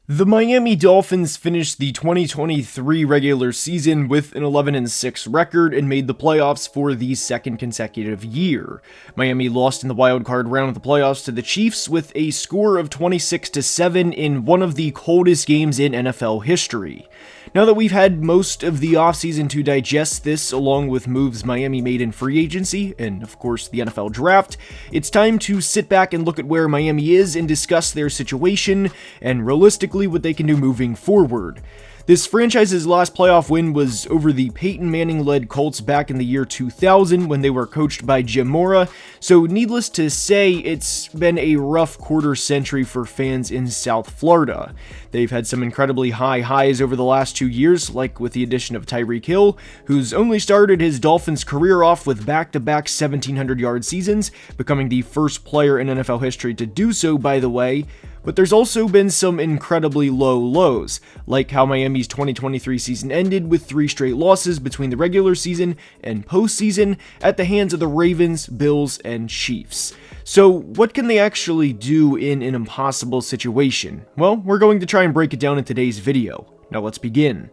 The Miami Dolphins finished the 2023 regular season with an 11-6 record and made the playoffs for the second consecutive year. Miami lost in the wildcard round of the playoffs to the Chiefs with a score of 26-7 in one of the coldest games in NFL history. Now that we've had most of the offseason to digest this, along with moves Miami made in free agency, and of course the NFL draft, it's time to sit back and look at where Miami is and discuss their situation, and realistically what they can do moving forward. This franchise's last playoff win was over the Peyton Manning-led Colts back in the year 2000 when they were coached by Jim Mora, so needless to say, it's been a rough quarter century for fans in South Florida. They've had some incredibly high highs over the last 2 years, like with the addition of Tyreek Hill, who's only started his Dolphins career off with back-to-back 1,700-yard seasons, becoming the first player in NFL history to do so, by the way. But there's also been some incredibly low lows, like how Miami's 2023 season ended with 3 straight losses between the regular season and postseason at the hands of the Ravens, Bills, and Chiefs. So what can they actually do in an impossible situation? Well, we're going to try and break it down in today's video. Now let's begin.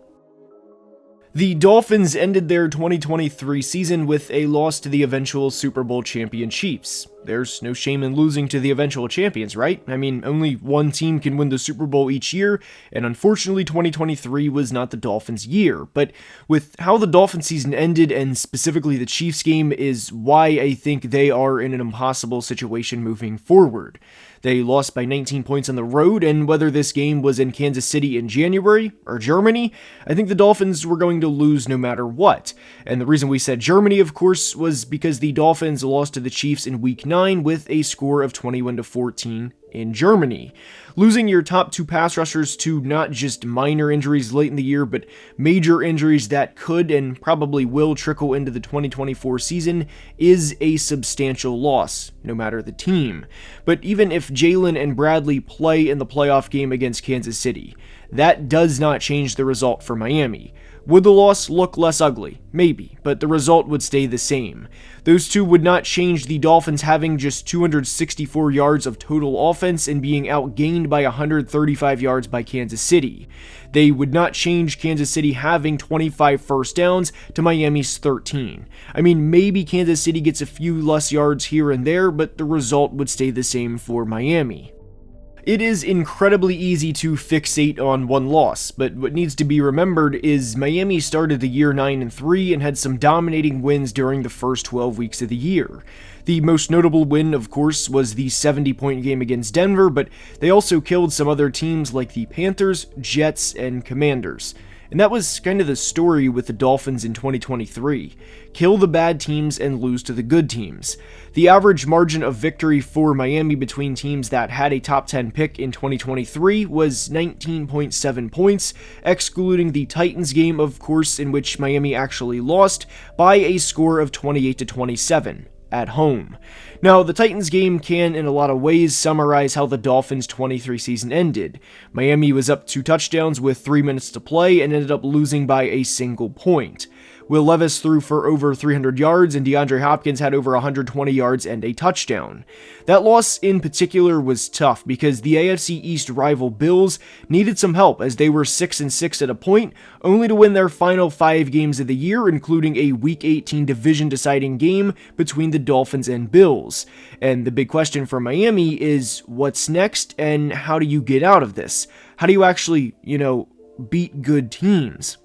The Dolphins ended their 2023 season with a loss to the eventual Super Bowl champion Chiefs. There's no shame in losing to the eventual champions, right? I mean, only one team can win the Super Bowl each year, and unfortunately 2023 was not the Dolphins' year. But with how the Dolphins season ended, and specifically the Chiefs game, is why I think they are in an impossible situation moving forward. They lost by 19 points on the road, and whether this game was in Kansas City in January or Germany, I think the Dolphins were going to lose no matter what. And the reason we said Germany, of course, was because the Dolphins lost to the Chiefs in Week 9 with a score of 21-14 in Germany. Losing your top 2 pass rushers to not just minor injuries late in the year, but major injuries that could and probably will trickle into the 2024 season is a substantial loss, no matter the team. But even if Jalen and Bradley play in the playoff game against Kansas City, that does not change the result for Miami. Would the loss look less ugly? Maybe, but the result would stay the same. Those two would not change the Dolphins having just 264 yards of total offense and being outgained by 135 yards by Kansas City. They would not change Kansas City having 25 first downs to Miami's 13. I mean, maybe Kansas City gets a few less yards here and there, but the result would stay the same for Miami. It is incredibly easy to fixate on one loss, but what needs to be remembered is Miami started the year 9-3 and had some dominating wins during the first 12 weeks of the year. The most notable win, of course, was the 70-point game against Denver, but they also killed some other teams like the Panthers, Jets, and Commanders. And that was kind of the story with the Dolphins in 2023. Kill the bad teams and lose to the good teams. The average margin of victory for Miami between teams that had a top 10 pick in 2023 was 19.7 points, excluding the Titans game, of course, in which Miami actually lost by a score of 28-27. At home. Now, the Titans game can, in a lot of ways, summarize how the Dolphins' 23 season ended. Miami was up 2 touchdowns with 3 minutes to play and ended up losing by a single point. Will Levis threw for over 300 yards, and DeAndre Hopkins had over 120 yards and a touchdown. That loss in particular was tough because the AFC East rival Bills needed some help as they were 6-6 at a point, only to win their final 5 games of the year, including a Week 18 division-deciding game between the Dolphins and Bills. And the big question for Miami is, what's next, and how do you get out of this? How do you actually, beat good teams?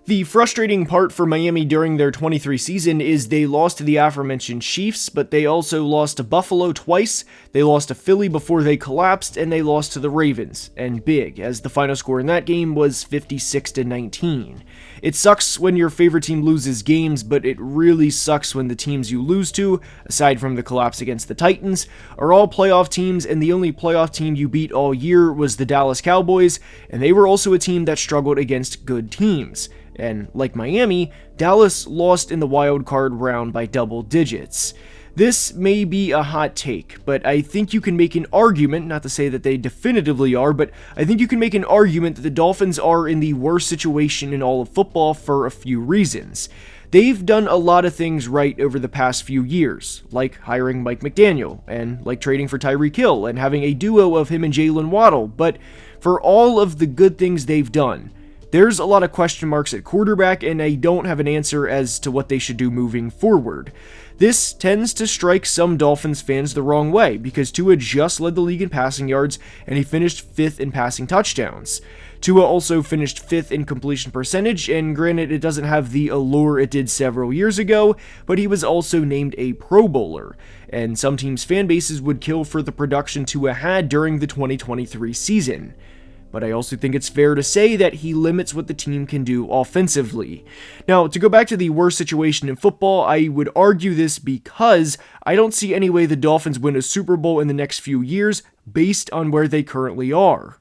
The frustrating part for Miami during their 23 season is they lost to the aforementioned Chiefs, but they also lost to Buffalo twice, they lost to Philly before they collapsed, and they lost to the Ravens, and big, as the final score in that game was 56-19. It sucks when your favorite team loses games, but it really sucks when the teams you lose to, aside from the collapse against the Titans, are all playoff teams, and the only playoff team you beat all year was the Dallas Cowboys, and they were also a team that struggled against good teams. And like Miami, Dallas lost in the wild card round by double digits. This may be a hot take, but I think you can make an argument, not to say that they definitively are, but I think you can make an argument that the Dolphins are in the worst situation in all of football for a few reasons. They've done a lot of things right over the past few years, like hiring Mike McDaniel, and like trading for Tyreek Hill, and having a duo of him and Jalen Waddle, but for all of the good things they've done, there's a lot of question marks at quarterback, and I don't have an answer as to what they should do moving forward. This tends to strike some Dolphins fans the wrong way, because Tua just led the league in passing yards, and he finished 5th in passing touchdowns. Tua also finished 5th in completion percentage, and granted it doesn't have the allure it did several years ago, but he was also named a Pro Bowler, and some teams' fan bases would kill for the production Tua had during the 2023 season. But I also think it's fair to say that he limits what the team can do offensively. Now, to go back to the worst situation in football, I would argue this because I don't see any way the Dolphins win a Super Bowl in the next few years based on where they currently are.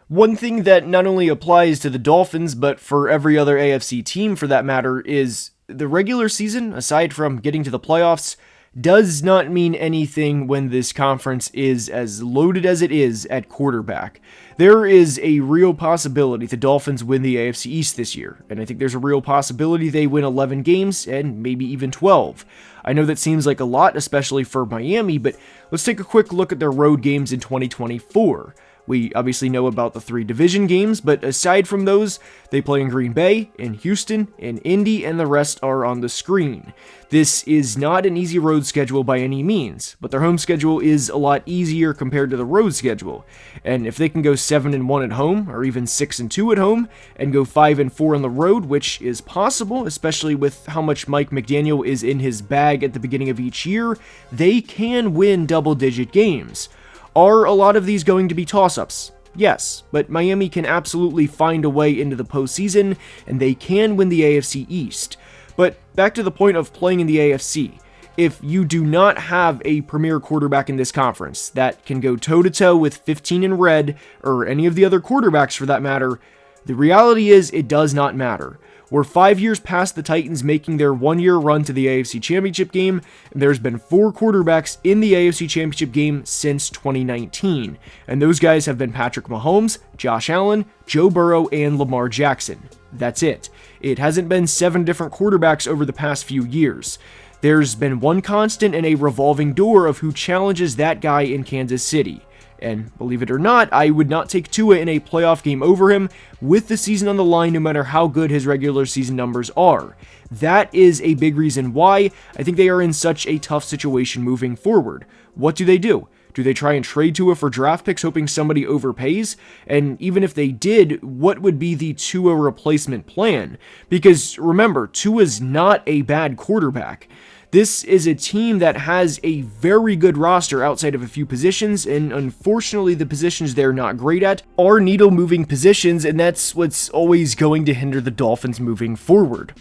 One thing that not only applies to the Dolphins, but for every other AFC team for that matter, is the regular season, aside from getting to the playoffs, does not mean anything when this conference is as loaded as it is at quarterback. There is a real possibility the Dolphins win the AFC East this year, and I think there's a real possibility they win 11 games and maybe even 12. I know that seems like a lot, especially for Miami, but let's take a quick look at their road games in 2024. We obviously know about the 3 division games, but aside from those, they play in Green Bay, in Houston, in Indy, and the rest are on the screen. This is not an easy road schedule by any means, but their home schedule is a lot easier compared to the road schedule. And if they can go 7-1 at home, or even 6-2 at home, and go 5-4 on the road, which is possible, especially with how much Mike McDaniel is in his bag at the beginning of each year, they can win double-digit games. Are a lot of these going to be toss-ups? Yes, but Miami can absolutely find a way into the postseason, and they can win the AFC East. But back to the point of playing in the AFC. If you do not have a premier quarterback in this conference that can go toe-to-toe with 15 in red, or any of the other quarterbacks for that matter, the reality is it does not matter. We're 5 years past the Titans making their 1-year run to the AFC Championship game, and there's been 4 quarterbacks in the AFC Championship game since 2019, and those guys have been Patrick Mahomes, Josh Allen, Joe Burrow, and Lamar Jackson. That's it. It hasn't been 7 different quarterbacks over the past few years. There's been one constant and a revolving door of who challenges that guy in Kansas City. And believe it or not, I would not take Tua in a playoff game over him with the season on the line no matter how good his regular season numbers are. That is a big reason why I think they are in such a tough situation moving forward. What do? Do they try and trade Tua for draft picks hoping somebody overpays? And even if they did, what would be the Tua replacement plan? Because remember, Tua's not a bad quarterback. This is a team that has a very good roster outside of a few positions, and unfortunately the positions they're not great at are needle-moving positions, and that's what's always going to hinder the Dolphins moving forward.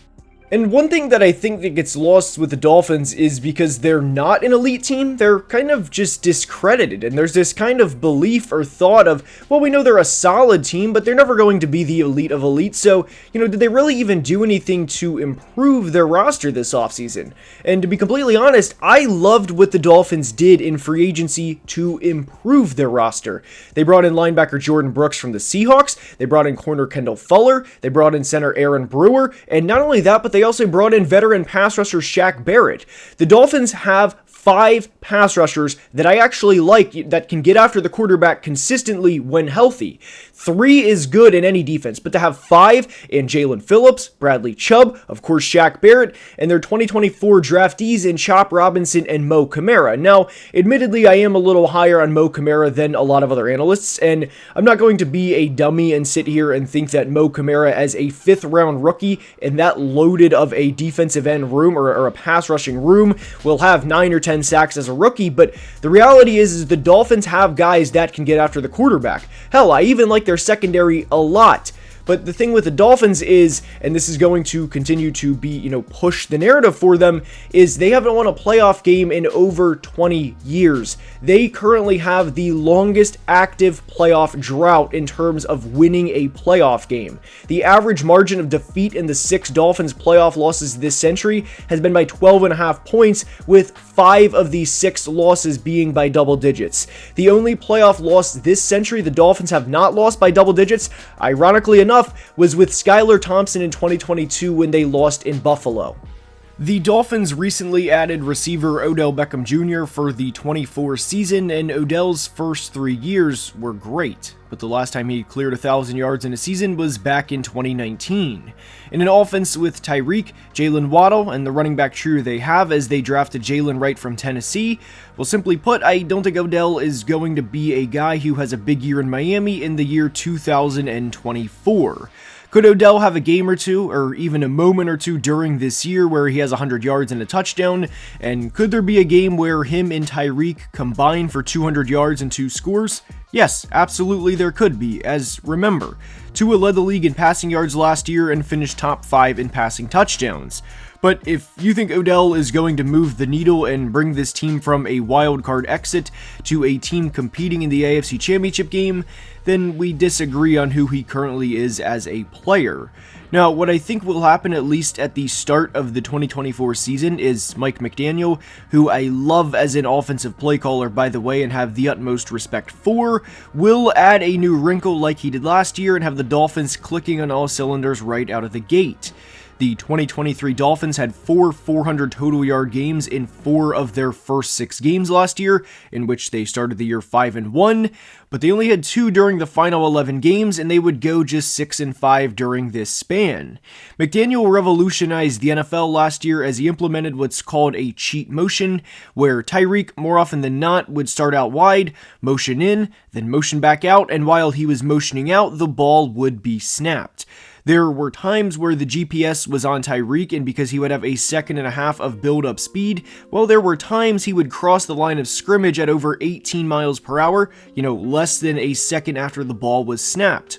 And one thing that I think that gets lost with the Dolphins is because they're not an elite team, they're kind of just discredited, and there's this kind of belief or thought of, well, we know they're a solid team, but they're never going to be the elite of elite, so, did they really even do anything to improve their roster this offseason? And to be completely honest, I loved what the Dolphins did in free agency to improve their roster. They brought in linebacker Jordan Brooks from the Seahawks, they brought in corner Kendall Fuller, they brought in center Aaron Brewer, and not only that, but they also brought in veteran pass rusher Shaq Barrett. The Dolphins have 5 pass rushers that I actually like that can get after the quarterback consistently when healthy. 3 is good in any defense, but to have 5 in Jalen Phillips, Bradley Chubb, of course Shaq Barrett, and their 2024 draftees in Chop Robinson and Mo Kamara. Now, admittedly, I am a little higher on Mo Kamara than a lot of other analysts, and I'm not going to be a dummy and sit here and think that Mo Kamara as a 5th round rookie in that loaded of a defensive end room or a pass rushing room will have 9 or 10 sacks as a rookie, but the reality is the Dolphins have guys that can get after the quarterback. Hell, I even like their secondary a lot. But the thing with the Dolphins is, and this is going to continue to be, push the narrative for them, is they haven't won a playoff game in over 20 years. They currently have the longest active playoff drought in terms of winning a playoff game. The average margin of defeat in the 6 Dolphins playoff losses this century has been by 12.5 points, with 5 of these 6 losses being by double digits. The only playoff loss this century the Dolphins have not lost by double digits, ironically enough, was with Skylar Thompson in 2022 when they lost in Buffalo. The Dolphins recently added receiver Odell Beckham Jr. for the 24 season, and Odell's first 3 years were great, but the last time he cleared 1,000 yards in a season was back in 2019. In an offense with Tyreek, Jalen Waddle, and the running back trio they have as they drafted Jalen Wright from Tennessee, well, simply put, I don't think Odell is going to be a guy who has a big year in Miami in the year 2024. Could Odell have a game or two, or even a moment or two during this year where he has 100 yards and a touchdown? And could there be a game where him and Tyreek combine for 200 yards and 2 scores? Yes, absolutely there could be, as remember, Tua led the league in passing yards last year and finished top 5 in passing touchdowns. But if you think Odell is going to move the needle and bring this team from a wildcard exit to a team competing in the AFC Championship game, then we disagree on who he currently is as a player. Now, what I think will happen at least at the start of the 2024 season is Mike McDaniel, who I love as an offensive play caller by the way and have the utmost respect for, will add a new wrinkle like he did last year and have the Dolphins clicking on all cylinders right out of the gate. The 2023 Dolphins had 4 400 total yard games in 4 of their first 6 games last year, in which they started the year 5-1, but they only had 2 during the final 11 games, and they would go just 6-5 during this span. McDaniel revolutionized the NFL last year as he implemented what's called a cheat motion, where Tyreek, more often than not, would start out wide, motion in, then motion back out, and while he was motioning out, the ball would be snapped. There were times where the GPS was on Tyreek, and because he would have a second and a half of build-up speed, well, there were times he would cross the line of scrimmage at over 18 miles per hour, less than a second after the ball was snapped.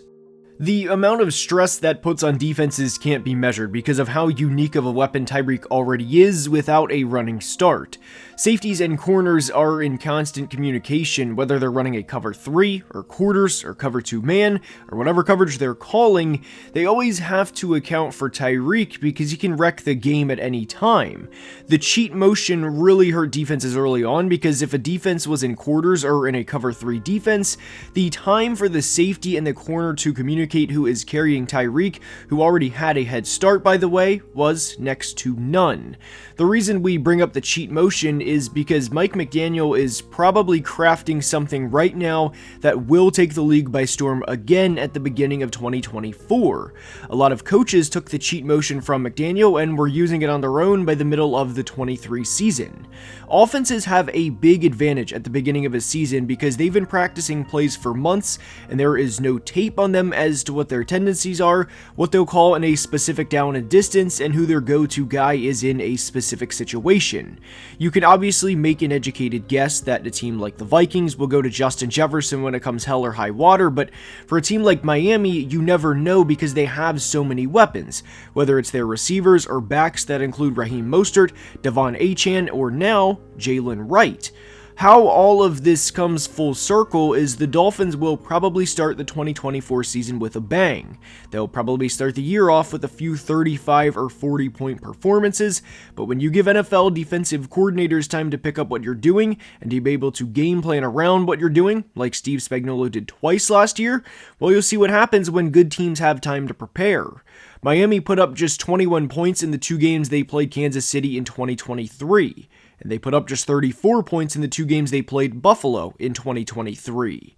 The amount of stress that puts on defenses can't be measured because of how unique of a weapon Tyreek already is without a running start. Safeties and corners are in constant communication, whether they're running a cover 3 or quarters or cover 2 man or whatever coverage they're calling. They always have to account for Tyreek because he can wreck the game at any time. The cheat motion really hurt defenses early on because if a defense was in quarters or in a cover 3 defense, the time for the safety and the corner to communicate who is carrying Tyreek, who already had a head start by the way, was next to none. The reason we bring up the cheat motion is because Mike McDaniel is probably crafting something right now that will take the league by storm again at the beginning of 2024. A lot of coaches took the cheat motion from McDaniel and were using it on their own by the middle of the 23 season. Offenses have a big advantage at the beginning of a season because they've been practicing plays for months and there is no tape on them as to what their tendencies are, what they'll call in a specific down and distance, and who their go-to guy is in a specific situation. You can obviously make an educated guess that a team like the Vikings will go to Justin Jefferson when it comes hell or high water, but for a team like Miami, you never know because they have so many weapons, whether it's their receivers or backs that include Raheem Mostert, Devon Achane, or now Jalen Wright. How all of this comes full circle is the Dolphins will probably start the 2024 season with a bang. They'll probably start the year off with a few 35 or 40 point performances, but when you give NFL defensive coordinators time to pick up what you're doing and to be able to game plan around what you're doing, like Steve Spagnuolo did twice last year, well, you'll see what happens when good teams have time to prepare. Miami put up just 21 points in the 2 games they played Kansas City in 2023. And they put up just 34 points in the 2 games they played Buffalo in 2023.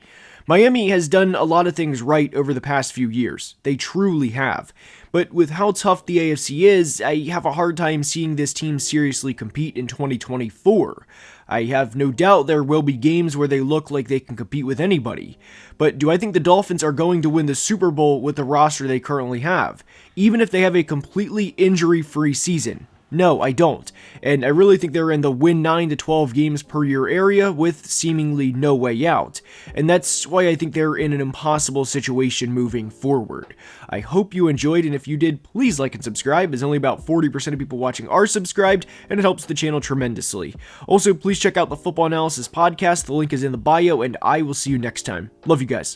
Miami has done a lot of things right over the past few years. They truly have. But with how tough the AFC is, I have a hard time seeing this team seriously compete in 2024. I have no doubt there will be games where they look like they can compete with anybody. But do I think the Dolphins are going to win the Super Bowl with the roster they currently have, even if they have a completely injury-free season? No, I don't, and I really think they're in the win 9 to 12 games per year area with seemingly no way out, and that's why I think they're in an impossible situation moving forward. I hope you enjoyed, and if you did, please like and subscribe, as only about 40% of people watching are subscribed, and it helps the channel tremendously. Also, please check out the Football Analysis podcast, the link is in the bio, and I will see you next time. Love you guys.